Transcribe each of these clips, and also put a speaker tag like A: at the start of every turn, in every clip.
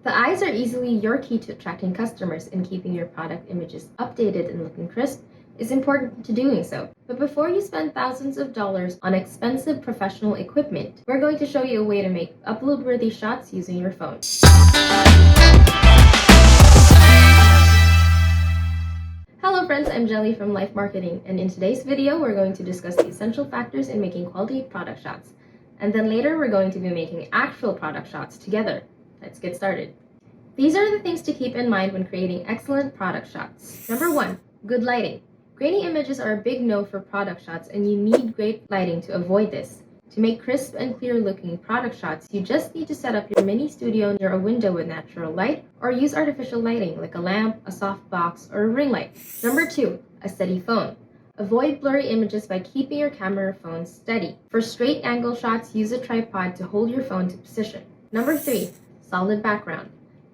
A: The eyes are easily your key to attracting customers, and keeping your product images updated and looking crisp is important to doing so. But before you spend thousands of dollars on expensive professional equipment, we're going to show you a way to make upload-worthy shots using your phone. Hello friends, I'm Jelly from LYFE Marketing, and in today's video we're going to discuss the essential factors in making quality product shots. And then later we're going to be making actual product shots together. Let's get started. These are the things to keep in mind when creating excellent product shots. Number 1, good lighting. Grainy images are a big no for product shots, and you need great lighting to avoid this. To make crisp and clear looking product shots, you just need to set up your mini studio near a window with natural light, or use artificial lighting like a lamp, a softbox, or a ring light. Number 2, a steady phone. Avoid blurry images by keeping your camera phone steady. For straight angle shots, use a tripod to hold your phone to position. Number 3, solid background.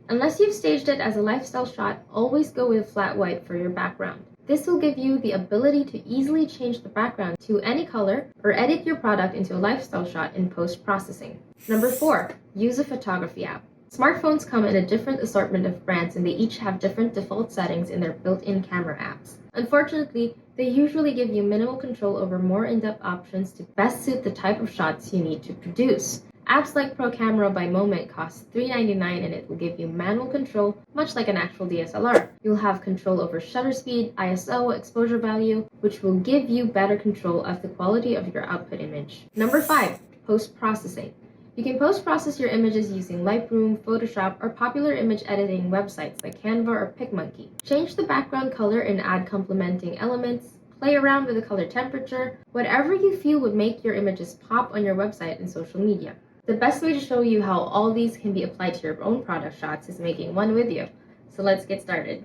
A: Unless you've staged it as a lifestyle shot, always go with flat white for your background. This will give you the ability to easily change the background to any color or edit your product into a lifestyle shot in post-processing. Number 4, use a photography app. Smartphones come in a different assortment of brands, and they each have different default settings in their built-in camera apps. Unfortunately, they usually give you minimal control over more in-depth options to best suit the type of shots you need to produce. Apps like Pro Camera by Moment cost $3.99, and it will give you manual control, much like an actual DSLR. You'll have control over shutter speed, ISO, exposure value, which will give you better control of the quality of your output image. Number 5, post-processing. You can post-process your images using Lightroom, Photoshop, or popular image editing websites like Canva or PicMonkey. Change the background color and add complementing elements. Play around with the color temperature, whatever you feel would make your images pop on your website and social media. The best way to show you how all these can be applied to your own product shots is making one with you. So let's get started.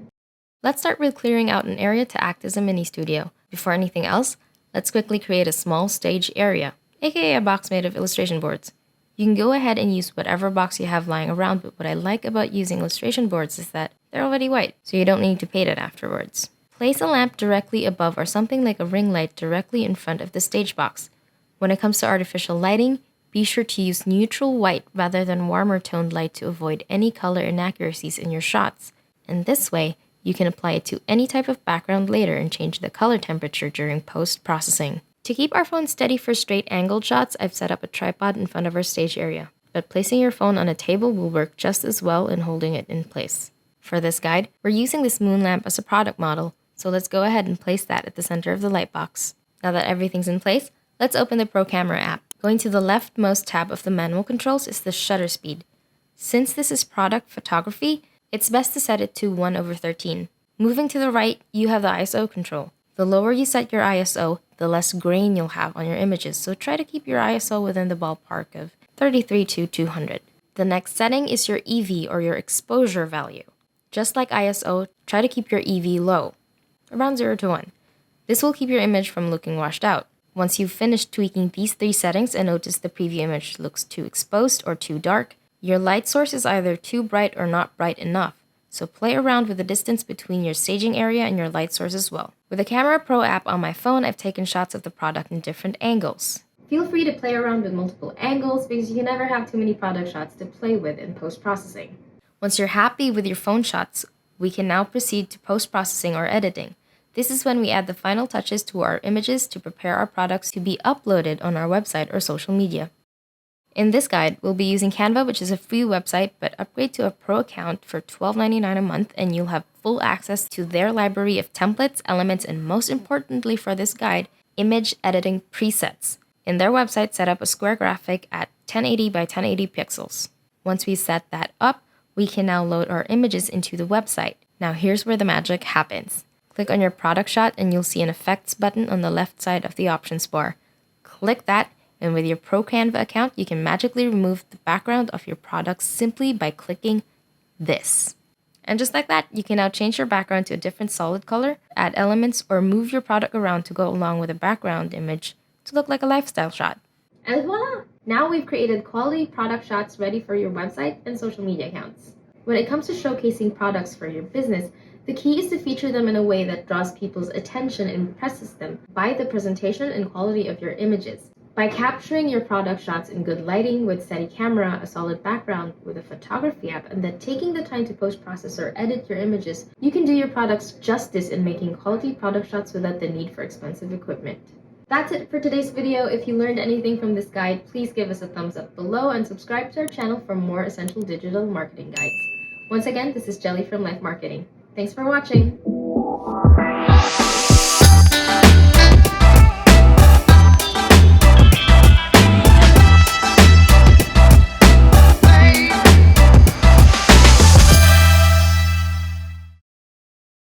B: Let's start with clearing out an area to act as a mini studio. Before anything else, let's quickly create a small stage area, aka a box made of illustration boards. You can go ahead and use whatever box you have lying around, but what I like about using illustration boards is that they're already white, so you don't need to paint it afterwards. Place a lamp directly above or something like a ring light directly in front of the stage box. When it comes to artificial lighting, be sure to use neutral white rather than warmer toned light to avoid any color inaccuracies in your shots. And this way, you can apply it to any type of background later and change the color temperature during post-processing. To keep our phone steady for straight angled shots, I've set up a tripod in front of our stage area. But placing your phone on a table will work just as well in holding it in place. For this guide, we're using this moon lamp as a product model, so let's go ahead and place that at the center of the light box. Now that everything's in place, let's open the Pro Camera app. Going to the leftmost tab of the manual controls is the shutter speed. Since this is product photography, it's best to set it to 1/13. Moving to the right, you have the ISO control. The lower you set your ISO, the less grain you'll have on your images, so try to keep your ISO within the ballpark of 33 to 200. The next setting is your EV, or your exposure value. Just like ISO, try to keep your EV low, around 0 to 1. This will keep your image from looking washed out. Once you've finished tweaking these 3 settings and notice the preview image looks too exposed or too dark, your light source is either too bright or not bright enough. So play around with the distance between your staging area and your light source as well. With the Camera Pro app on my phone, I've taken shots of the product in different angles.
A: Feel free to play around with multiple angles because you can never have too many product shots to play with in post-processing.
B: Once you're happy with your phone shots, we can now proceed to post-processing or editing. This is when we add the final touches to our images to prepare our products to be uploaded on our website or social media. In this guide, we'll be using Canva, which is a free website, but upgrade to a pro account for $12.99 a month and you'll have full access to their library of templates, elements, and most importantly for this guide, image editing presets. In their website, set up a square graphic at 1080 by 1080 pixels. Once we set that up, we can now load our images into the website. Now here's where the magic happens. Click on your product shot and you'll see an effects button on the left side of the options bar. Click that, and with your Pro Canva account, you can magically remove the background of your product simply by clicking this. And just like that, you can now change your background to a different solid color, add elements, or move your product around to go along with a background image to look like a lifestyle shot.
A: And voila! Now we've created quality product shots ready for your website and social media accounts. When it comes to showcasing products for your business, the key is to feature them in a way that draws people's attention and impresses them by the presentation and quality of your images. By capturing your product shots in good lighting with steady camera, a solid background with a photography app, and then taking the time to post-process or edit your images, you can do your products justice in making quality product shots without the need for expensive equipment. That's it for today's video. If you learned anything from this guide, please give us a thumbs up below and subscribe to our channel for more essential digital marketing guides. Once again, this is Jelly from LYFE Marketing. Thanks for watching!